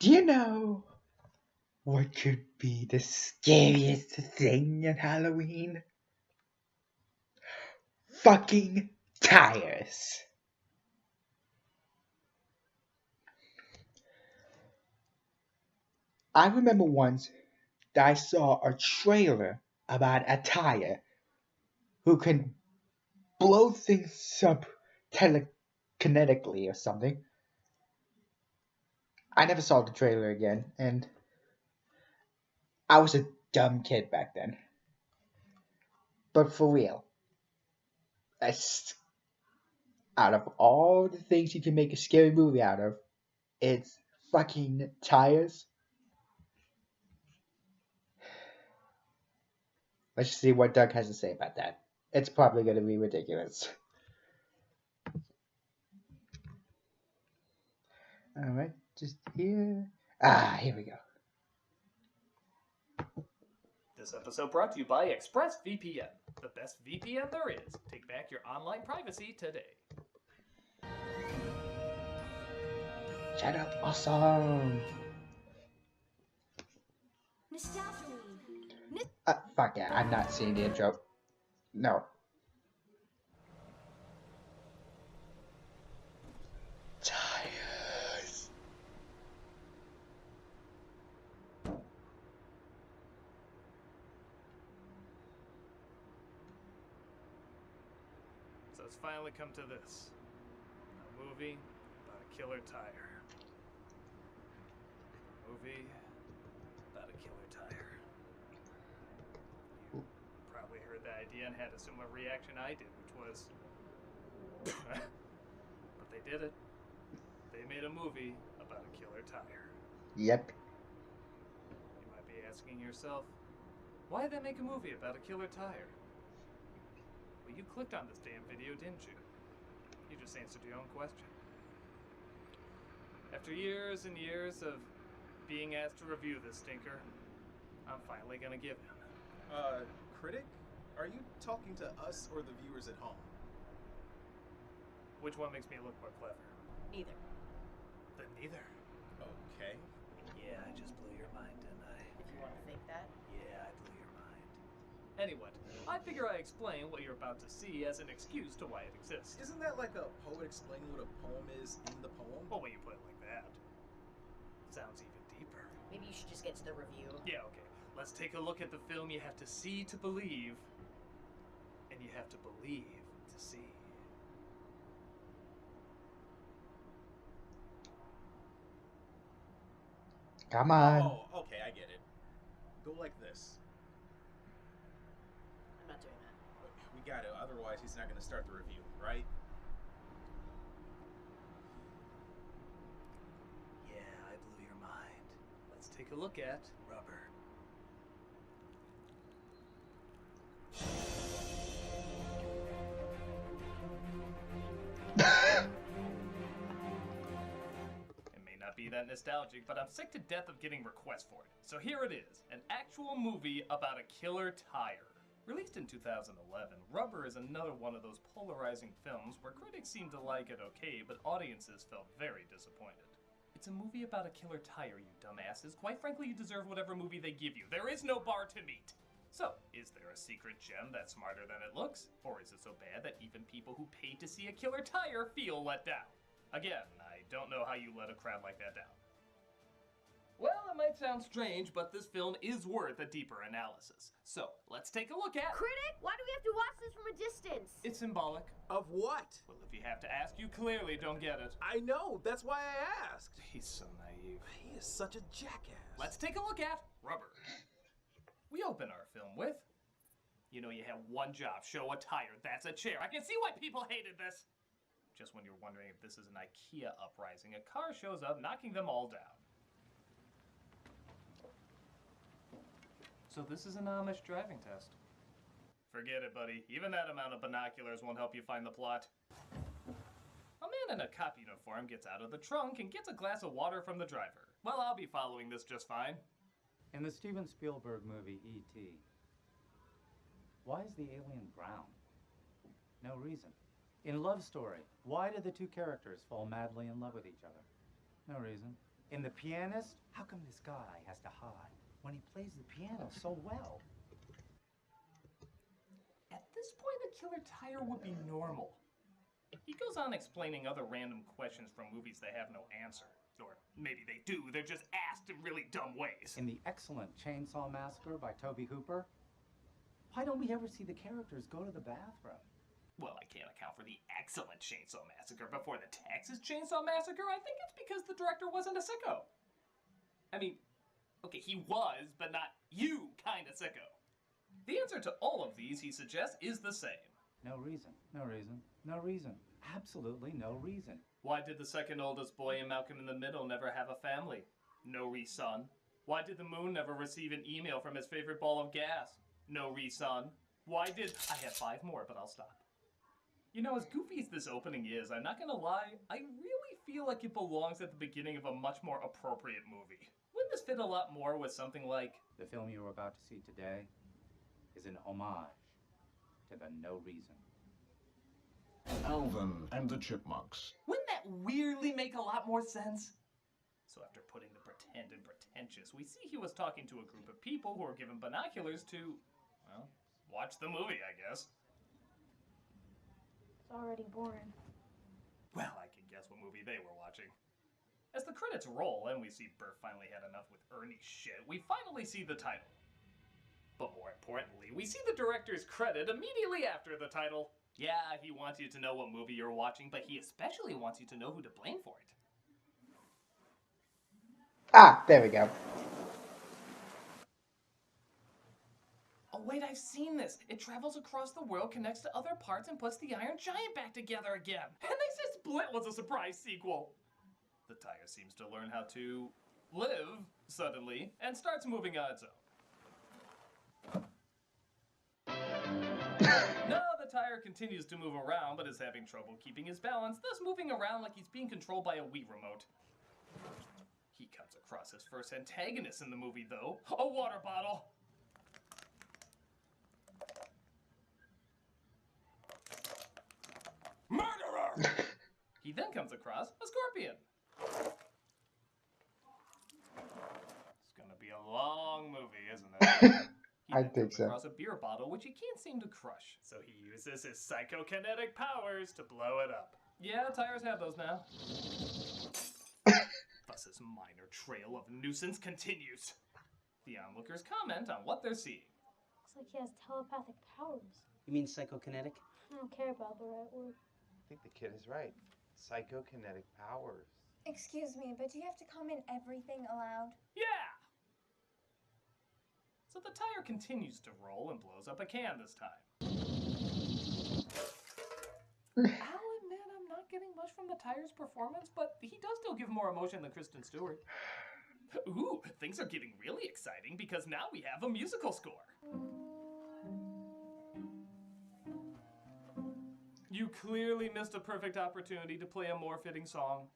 Do you know what could be the scariest thing at Halloween? Fucking tires. I remember once that I saw a trailer about a tire who can blow things up telekinetically or something. I never saw the trailer again, and I was a dumb kid back then. But for real, that's out of all the things you can make a scary movie out of, it's fucking tires. Let's see what Doug has to say about that. It's probably going to be ridiculous. Alright, just here. Here we go. This episode brought to you by ExpressVPN, the best VPN there is. Take back your online privacy today. Shut up, awesome. Fuck yeah, I'm not seeing the intro. No. Tires. So it's finally come to this. A movie about a killer tire. A movie about a killer tire. You probably heard the idea and had a similar reaction I did, which was... But they did it. They made a movie about a killer tire. Yep. You might be asking yourself, why did they make a movie about a killer tire? Well, you clicked on this damn video, didn't you? You just answered your own question. After years and years of being asked to review this stinker, I'm finally gonna give in. Critic? Are you talking to us or the viewers at home? Which one makes me look more clever? Neither. Then neither. Okay. Yeah, I just blew your mind, didn't I? If you want to think that. Yeah, I blew your mind. Anyway, I figure I explain what you're about to see as an excuse to why it exists. Isn't that like a poet explaining what a poem is in the poem? Well, when you put it like that, sounds even deeper. Maybe you should just get to the review. Yeah, okay. Let's take a look at the film you have to see to believe, and you have to believe to see. Come on. Oh, okay, I get it. Go like this. I'm not doing that. We got to, otherwise he's not going to start the review, right? Yeah, I blew your mind. Let's take a look at Rubber. It may not be that nostalgic, but I'm sick to death of getting requests for it. So here it is, an actual movie about a killer tire. Released in 2011, Rubber is another one of those polarizing films where critics seem to like it okay, but audiences felt very disappointed. It's a movie about a killer tire, you dumbasses. Quite frankly, you deserve whatever movie they give you. There is no bar to meet. So, is there a secret gem that's smarter than it looks? Or is it so bad that even people who paid to see a killer tire feel let down? Again, I don't know how you let a crowd like that down. Well, it might sound strange, but this film is worth a deeper analysis. So, let's take a look at... Critic, why do we have to watch this from a distance? It's symbolic. Of what? Well, if you have to ask, you clearly don't get it. I know, that's why I asked. He's so naive. He is such a jackass. Let's take a look at Rubber. We open our film with... You know, you have one job, show a tire, that's a chair. I can see why people hated this. Just when you're wondering if this is an IKEA uprising, a car shows up, knocking them all down. So this is an Amish driving test. Forget it, buddy. Even that amount of binoculars won't help you find the plot. A man in a cop uniform gets out of the trunk and gets a glass of water from the driver. Well, I'll be following this just fine. In the Steven Spielberg movie E.T., why is the alien brown? No reason. In Love Story, why do the two characters fall madly in love with each other? No reason. In The Pianist, how come this guy has to hide when he plays the piano so well? At this point, a killer tire would be normal. He goes on explaining other random questions from movies that have no answer. Or maybe they do, they're just asked in really dumb ways. In the excellent Chainsaw Massacre by Tobe Hooper, why don't we ever see the characters go to the bathroom? Well, I can't account for the excellent Chainsaw Massacre before the Texas Chainsaw Massacre. I think it's because the director wasn't a sicko. I mean, okay, he was, but not you kind of sicko. The answer to all of these, he suggests, is the same. No reason, no reason, no reason. Absolutely no reason. Why did the second oldest boy in Malcolm in the Middle never have a family? No reason. Why did the moon never receive an email from his favorite ball of gas? No reason. Why did... I have 5 more, but I'll stop. You know, as goofy as this opening is, I'm not gonna lie, I really feel like it belongs at the beginning of a much more appropriate movie. Wouldn't this fit a lot more with something like... The film you are about to see today is an homage to the No Reason. Alvin and the Chipmunks. Wouldn't that weirdly make a lot more sense? So after putting the pretend in pretentious, we see he was talking to a group of people who were given binoculars to, well, watch the movie, I guess. It's already boring. Well, I can guess what movie they were watching. As the credits roll and we see Bert finally had enough with Ernie's shit, we finally see the title. But more importantly, we see the director's credit immediately after the title. Yeah, he wants you to know what movie you're watching, but he especially wants you to know who to blame for it. Ah, there we go. Oh wait, I've seen this. It travels across the world, connects to other parts, and puts the Iron Giant back together again. And they said Split was a surprise sequel. The tire seems to learn how to live, suddenly, and starts moving on its own. No, the tire continues to move around, but is having trouble keeping his balance, thus moving around like he's being controlled by a Wii remote. He comes across his first antagonist in the movie, though. A water bottle. Murderer! He then comes across a scorpion. It's gonna be a long movie, isn't it? He I then think comes so. across a beer bottle, which he can't seem to crush. So he uses his psychokinetic powers to blow it up. Yeah, tires have those now. Thus his minor trail of nuisance continues. The onlookers comment on what they're seeing. Looks like he has telepathic powers. You mean psychokinetic? I don't care about the right word. I think the kid is right. Psychokinetic powers. Excuse me, but do you have to comment everything aloud? Yeah! So the tire continues to roll and blows up a can this time. I'll admit I'm not getting much from the tire's performance, but he does still give more emotion than Kristen Stewart. Ooh, things are getting really exciting because now we have a musical score. You clearly missed a perfect opportunity to play a more fitting song.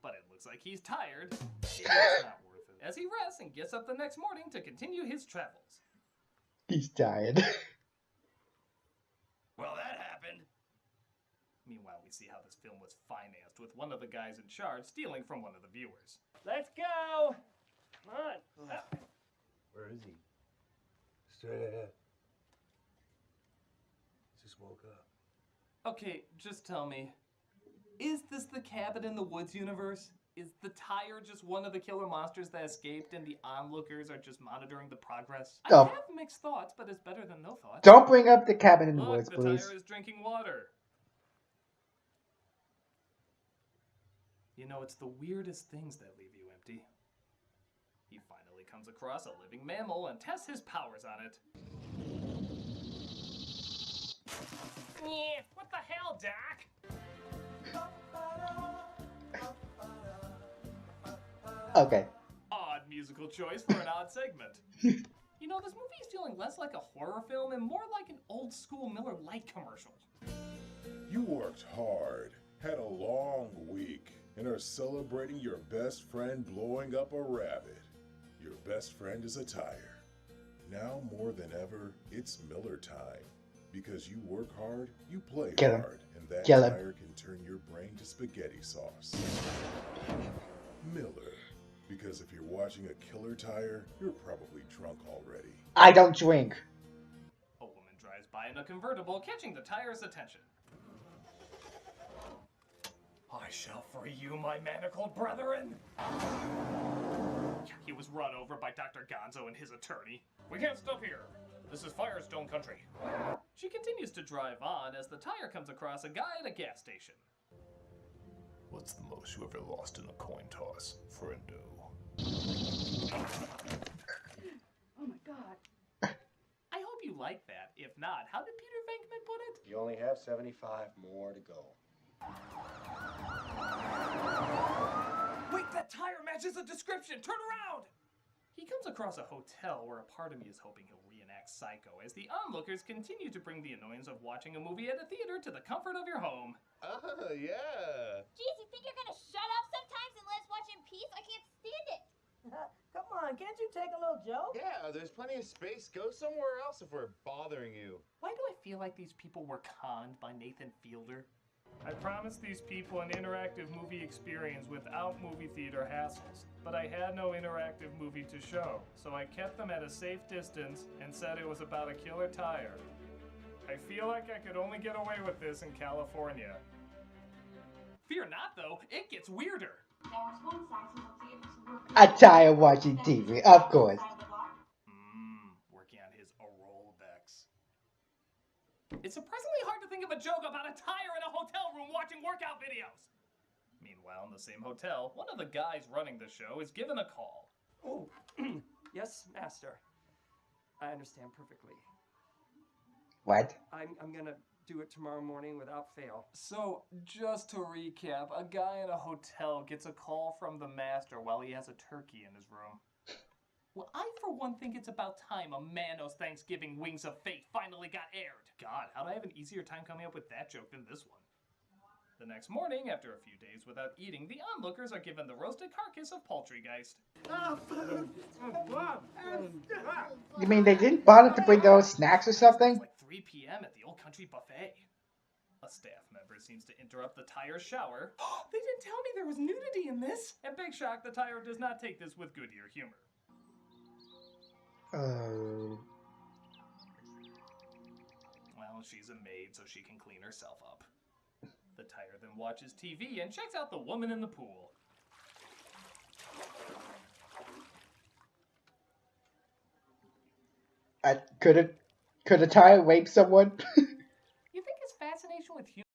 But it looks like he's tired. It's not worth it. As he rests and gets up the next morning to continue his travels. He's tired. Well, that happened. Meanwhile, we see how this film was financed, with one of the guys in charge stealing from one of the viewers. Let's go! Come on. Where is he? Straight ahead. Just woke up. Okay, just tell me. Is this the Cabin in the Woods universe? Is the tire just one of the killer monsters that escaped and the onlookers are just monitoring the progress? I Oh. have mixed thoughts, but it's better than no thoughts. Don't bring up the Cabin in the Look, Woods, the please. tire is drinking water. You know, it's the weirdest things that leave you empty. He finally comes across a living mammal and tests his powers on it. Yeah, what the hell, Doc? Okay. Odd musical choice for an odd segment. You know, this movie is feeling less like a horror film and more like an old school Miller Lite commercial. You worked hard, had a long week, and are celebrating your best friend blowing up a rabbit. Your best friend is a tire. Now more than ever, it's Miller time. Because you work hard, you play Kill him. hard, and that Kill him. tire can turn your brain to spaghetti sauce. Miller. Because if you're watching a killer tire, you're probably drunk already. I don't drink. A woman drives by in a convertible, catching the tire's attention. I shall free you, my manacled brethren! He was run over by Dr. Gonzo and his attorney. We can't stop here. This is Firestone country. She continues to drive on as the tire comes across a guy at a gas station. What's the most you ever lost in a coin toss, friendo? Oh my god. I hope you like that. If not, how did Peter Venkman put it? You only have 75 more to go. Wait, that tire matches the description! Turn around! He comes across a hotel where a part of me is hoping he'll reenact Psycho as the onlookers continue to bring the annoyance of watching a movie at a theater to the comfort of your home. Oh, yeah. Jeez, you think you're gonna shut up sometimes and let us watch in peace? I can't stand it. Come on, can't you take a little joke? Yeah, there's plenty of space. Go somewhere else if we're bothering you. Why do I feel like these people were conned by Nathan Fielder? I promised these people an interactive movie experience without movie theater hassles, but I had no interactive movie to show, so I kept them at a safe distance and said it was about a killer tire. I feel like I could only get away with this in California. Fear not, though, it gets weirder. A tire watching TV, of course. Working on his Rolodex. It's surprisingly hard to think of a joke about a tire in a hotel room watching workout videos. Meanwhile, in the same hotel, one of the guys running the show is given a call. Oh, yes, master. I understand perfectly. What? I'm gonna do it tomorrow morning without fail. So, just to recap, a guy in a hotel gets a call from the master while he has a turkey in his room. Well, I for one think it's about time a Manos Thanksgiving Wings of Fate finally got aired. God, how'd I have an easier time coming up with that joke than this one? The next morning, after a few days without eating, the onlookers are given the roasted carcass of Poultrygeist. You mean they didn't bother to bring their own snacks or something? It's like 3 p.m. at the Old Country Buffet. A staff member seems to interrupt the tire's shower. They didn't tell me there was nudity in this! And big shock, the tire does not take this with Goodyear humor. Well, she's a maid, so she can clean herself up. The tire then watches TV and checks out the woman in the pool. Could a tire rape someone? You think his fascination with humor